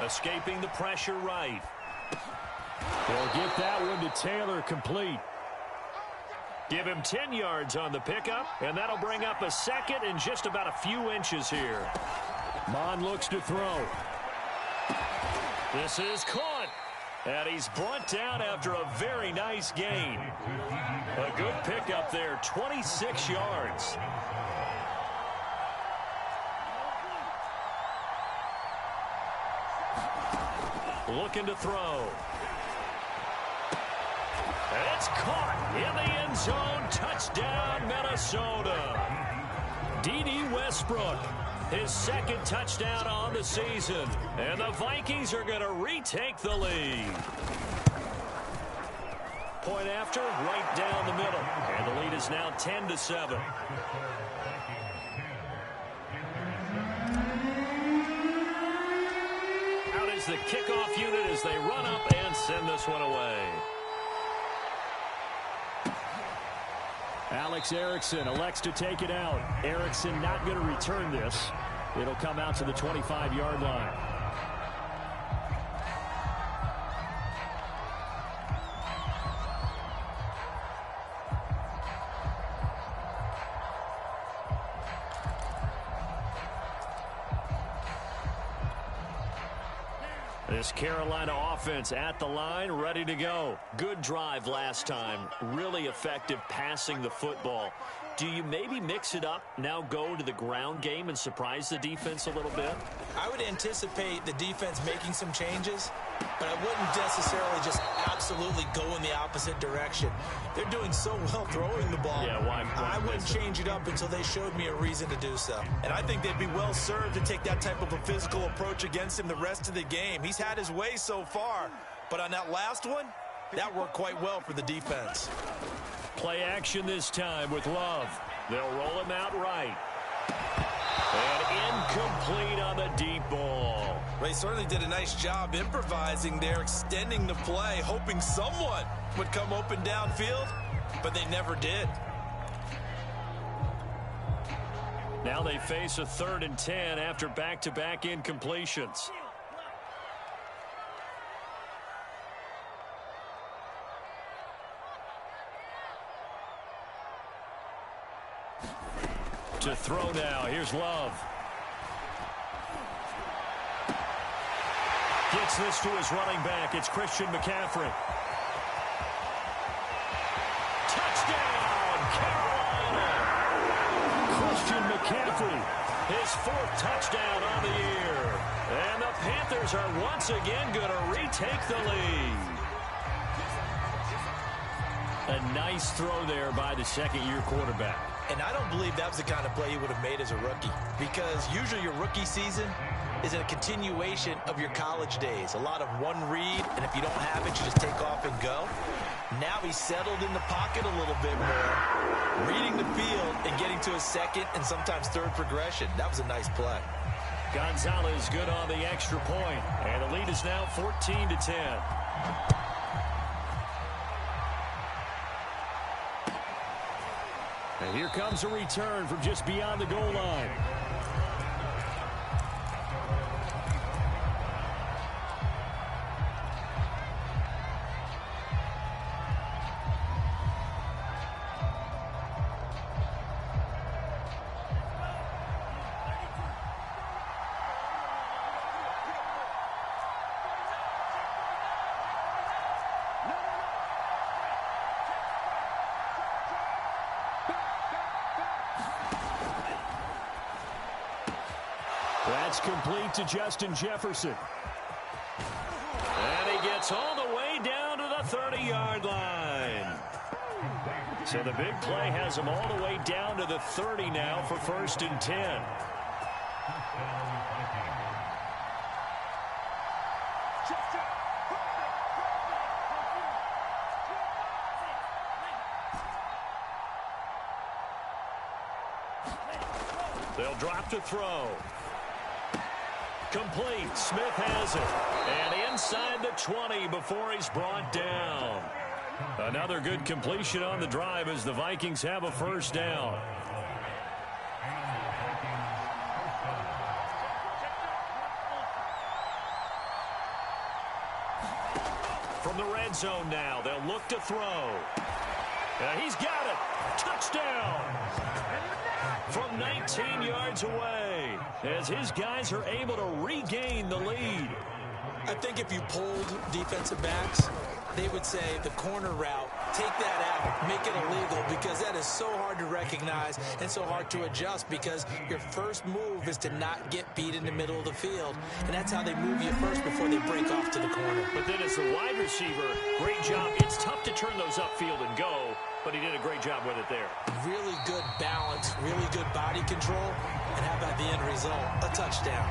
Escaping the pressure right. They'll get that one to Taylor complete. Give him 10 yards on the pickup, and that'll bring up a second and just about a few inches here. Mond looks to throw. This is caught. And he's brought down after a very nice gain. A good pickup there, 26 yards. Looking to throw. And it's caught in the end zone. Touchdown, Minnesota. D.D. Westbrook, his 2nd touchdown on the season. And the Vikings are going to retake the lead. Point after, right down the middle. And the lead is now 10-7. Out is the kickoff unit as they run up and send this one away. Alex Erickson elects to take it out. Erickson not going to return this. It'll come out to the 25-yard line. This Carolina offense at the line, ready to go. Good drive last time. Really effective passing the football. Do you maybe mix it up, now go to the ground game and surprise the defense a little bit? I would anticipate the defense making some changes, but I wouldn't necessarily just absolutely go in the opposite direction. They're doing so well throwing the ball. Yeah, why I wouldn't change it up until they showed me a reason to do so. And I think they'd be well served to take that type of a physical approach against him the rest of the game. He's had his way so far, but on that last one, that worked quite well for the defense. Play action this time with Love. They'll roll him out right. And incomplete on the deep ball. They certainly did a nice job improvising there, extending the play, hoping someone would come open downfield, but they never did. Now they face a 3rd and 10 after back-to-back incompletions. To throw now. Here's Love. Gets this to his running back. It's Christian McCaffrey. Touchdown, Carolina! Christian McCaffrey, his 4th touchdown on the year. And the Panthers are once again going to retake the lead. A nice throw there by the 2nd-year quarterback. And I don't believe that was the kind of play he would have made as a rookie, because usually your rookie season is a continuation of your college days. A lot of one read, and if you don't have it, you just take off and go. Now he's settled in the pocket a little bit more, reading the field and getting to a 2nd and sometimes 3rd progression. That was a nice play. Gonzalez good on the extra point, and the lead is now 14-10. And here comes a return from just beyond the goal line. That's complete to Justin Jefferson. gets all the way down to the 30-yard line. So the big play has them all the way down to the 30 now for 1st and 10. They'll drop to throw. Complete. Smith has it. And inside the 20 before he's brought down. Another good completion on the drive as the Vikings have a 1st down. From the red zone now, they'll look to throw. He's got it. Touchdown. From 19 yards away, as his guys are able to regain the lead. I think if you polled defensive backs, they would say the corner route, take that out, make it illegal, because that is so hard to recognize and so hard to adjust, because your first move is to not get beat in the middle of the field, and that's how they move you first before they break off to the corner. But then as the wide receiver, great job. It's tough to turn those upfield and go, but he did a great job with it there. Really good balance, really good body control, and how about the end result? A touchdown.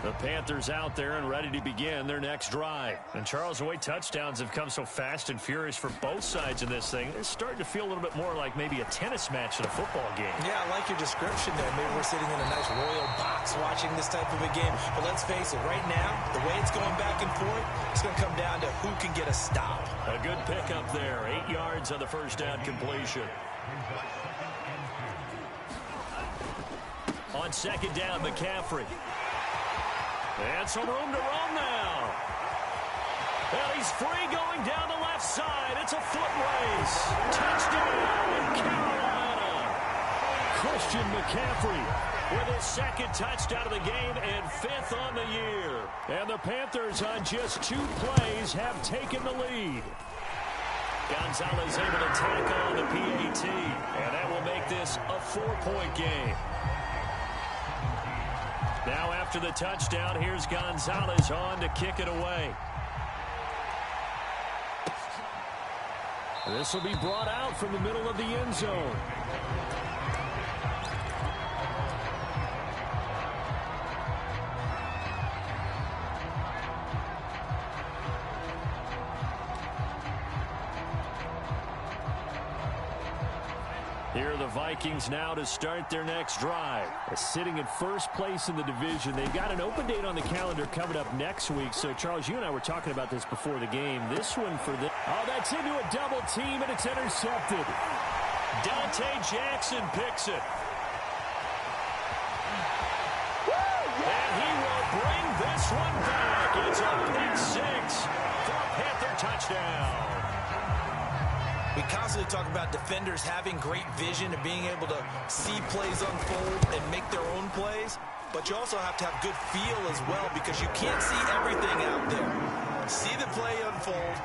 The Panthers out there and ready to begin their next drive. And Charles, the way touchdowns have come so fast and furious for both sides in this thing, it's starting to feel a little bit more like maybe a tennis match in a football game. Yeah, I like your description there. Maybe we're sitting in a nice royal box watching this type of a game. But let's face it, right now, the way it's going back and forth, it's going to come down to who can get a stop. A good pickup there. 8 yards on the 1st down completion. On 2nd down, McCaffrey. And some room to roam now. Well, he's free going down the left side. It's a foot race. Touchdown, Carolina. Christian McCaffrey with his 2nd touchdown of the game and 5th on the year. And the Panthers on just 2 plays have taken the lead. Gonzalez able to tack on the PAT. And that will make this a 4-point game. Now after the touchdown, here's Gonzalez on to kick it away. This will be brought out from the middle of the end zone. Here are the Vikings now to start their next drive. Sitting in 1st place in the division. They've got an open date on the calendar coming up next week. So, Charles, you and I were talking about this before the game. This one for the... Oh, that's into a double team, and it's intercepted. Dante Jackson picks it. And he will bring this one back. It's a pick 6 for a Panther touchdown. We constantly talk about defenders having great vision and being able to see plays unfold and make their own plays. But you also have to have good feel as well, because you can't see everything out there. See the play unfold,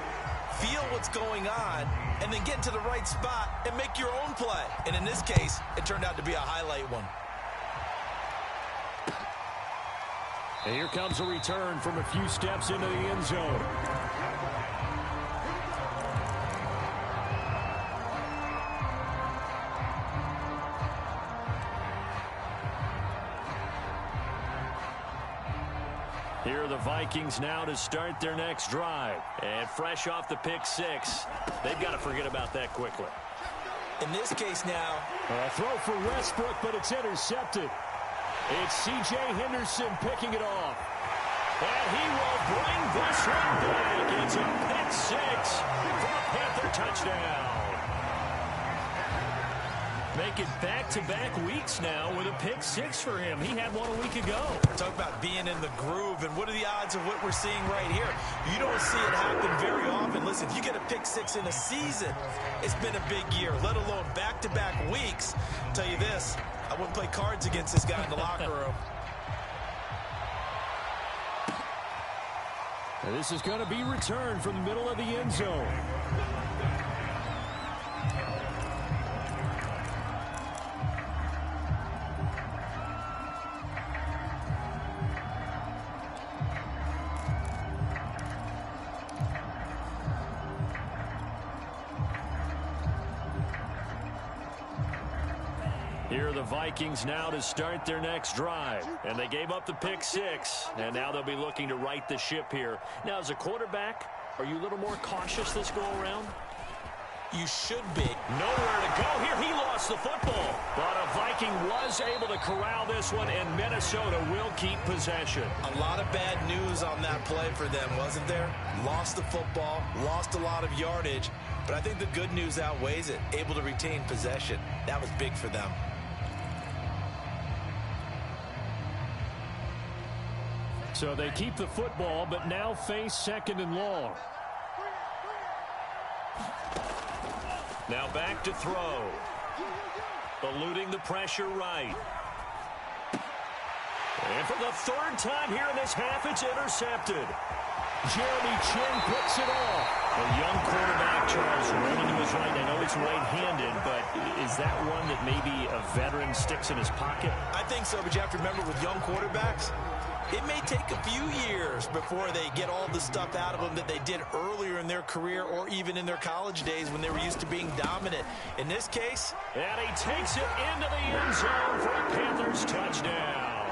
feel what's going on, and then get to the right spot and make your own play. And in this case, it turned out to be a highlight one. And here comes a return from a few steps into the end zone. Here are the Vikings now to start their next drive. And fresh off the pick 6, they've got to forget about that quickly. In this case now, a throw for Westbrook, but it's intercepted. It's C.J. Henderson picking it off. And he will bring this one back. It's a pick 6 for a Panther touchdown. Make it back-to-back weeks now with a pick 6 for him. He had one a week ago. Talk about being in the groove, and what are the odds of what we're seeing right here? You don't see it happen very often. Listen, if you get a pick 6 in a season, it's been a big year, let alone back-to-back weeks. I'll tell you this, I wouldn't play cards against this guy in the locker room. And this is going to be returned from the middle of the end zone. Here are the Vikings now to start their next drive. And they gave up the pick 6, and now they'll be looking to right the ship here. Now, as a quarterback, are you a little more cautious this go-around? You should be. Nowhere to go here. He lost the football. But a Viking was able to corral this one, and Minnesota will keep possession. A lot of bad news on that play for them, wasn't there? Lost the football, lost a lot of yardage, but I think the good news outweighs it. Able to retain possession. That was big for them. So they keep the football, but now face 2nd and long. Now back to throw. Eluding the pressure right. And for the 3rd time here in this half, it's intercepted. Jeremy Chin picks it off. A young quarterback, Charles, rolling to his right. I know it's right-handed, but is that one that maybe a veteran sticks in his pocket? I think so, but you have to remember with young quarterbacks, it may take a few years before they get all the stuff out of them that they did earlier in their career or even in their college days when they were used to being dominant. In this case, and he takes it into the end zone for a Panthers touchdown.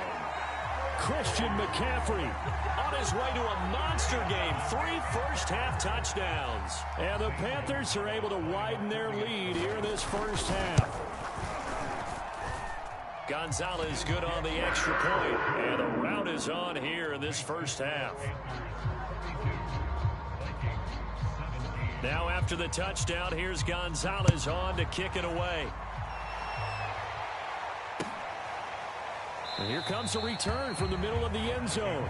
Christian McCaffrey on his way to a monster game. 3 first-half touchdowns. And the Panthers are able to widen their lead here in this first half. Gonzalez good on the extra point. And the route is on here in this first half. Now after the touchdown, here's Gonzalez on to kick it away. And here comes a return from the middle of the end zone.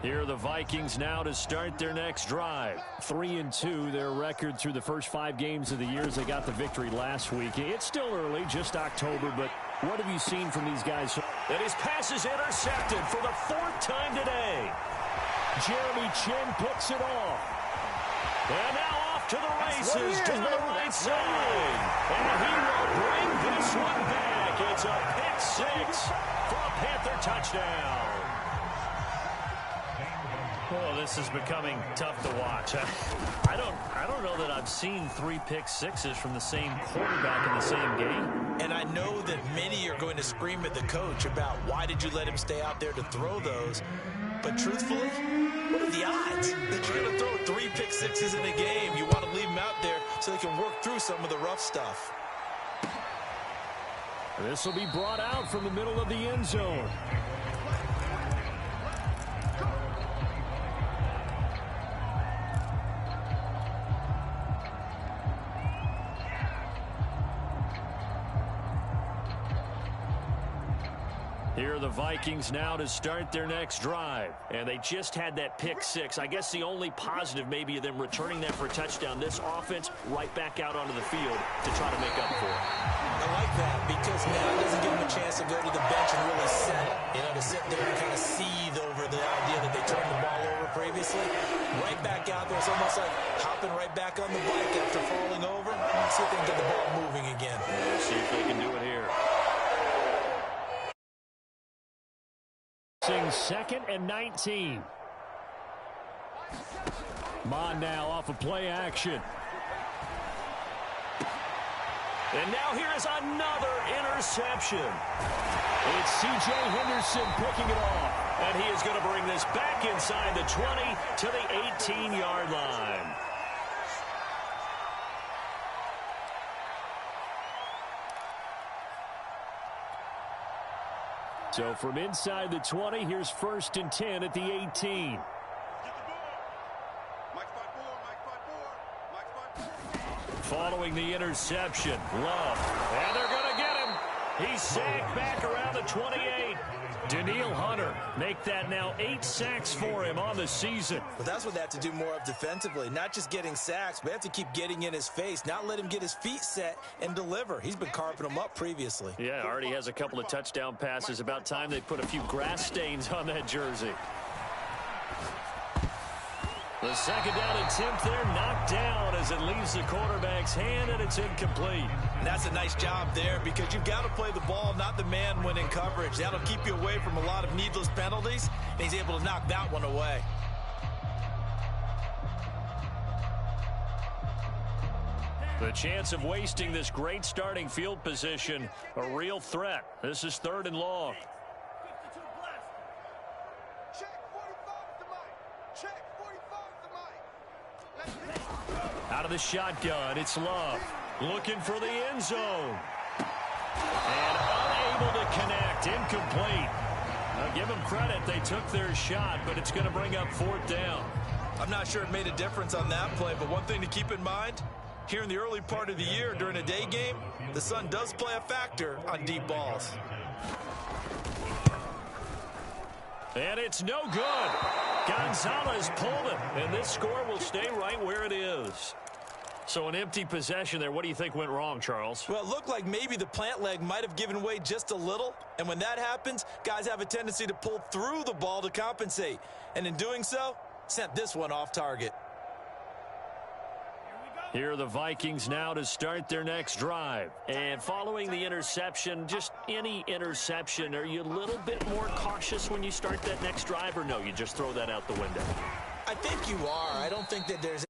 Here are the Vikings now to start their next drive. 3-2, their record through the first 5 games of the year as they got the victory last week. It's still early, just October, but what have you seen from these guys? And his pass is intercepted for the 4th time today. Jeremy Chin picks it off. And now off to the races to the right side. And he will bring this one back. It's a pick 6 for a Panther touchdown. Oh, this is becoming tough to watch. I don't know that I've seen 3 pick 6s from the same quarterback in the same game. And I know that many are going to scream at the coach about why did you let him stay out there to throw those. But truthfully, what are the odds that you're going to throw 3 pick 6s in a game? You want to leave them out there so they can work through some of the rough stuff. This will be brought out from the middle of the end zone. Here are the Vikings now to start their next drive. And they just had that pick 6. I guess the only positive maybe of them returning that for a touchdown. This offense right back out onto the field to try to make up for it. I like that because now it doesn't give them a chance to go to the bench and really settle. You know, to sit there and kind of seethe over the idea that they turned the ball over previously. Right back out there. It's almost like hopping right back on the bike after falling over. Let's see if they can get the ball moving again. We'll see if they can do it here. 2nd and 19. Mon now off of play action. And now here is another interception. It's C.J. Henderson picking it off. And he is going to bring this back inside the 20 to the 18-yard line. So from inside the 20, here's 1st and 10 at the 18. Following the interception, Love. And they're going to get him. He's sacked back around the 28. Danielle Hunter make that now 8 sacks for him on the season. But that's what they have to do more of defensively. Not just getting sacks, but they have to keep getting in his face. Not let him get his feet set and deliver. He's been carving them up previously. Yeah, already has a couple of touchdown passes. About time they put a few grass stains on that jersey. The second down attempt there knocked down as it leaves the quarterback's hand, and it's incomplete. And that's a nice job there because you've got to play the ball, not the man when in coverage. That'll keep you away from a lot of needless penalties, and he's able to knock that one away. The chance of wasting this great starting field position, a real threat. This is 3rd and long. Out of the shotgun, it's Love. Looking for the end zone. And unable to connect. Incomplete. Now give them credit. They took their shot, but it's going to bring up 4th down. I'm not sure it made a difference on that play, but one thing to keep in mind, here in the early part of the year during a day game, the sun does play a factor on deep balls. And it's no good. Gonzalez pulled it, and this score will stay right where it is. So an empty possession there. What do you think went wrong, Charles? Well, it looked like maybe the plant leg might have given way just a little, and when that happens, guys have a tendency to pull through the ball to compensate, and in doing so, sent this one off target. Here are the Vikings now to start their next drive. And following the interception, just any interception, are you a little bit more cautious when you start that next drive, or no, you just throw that out the window? I think you are. I don't think that there's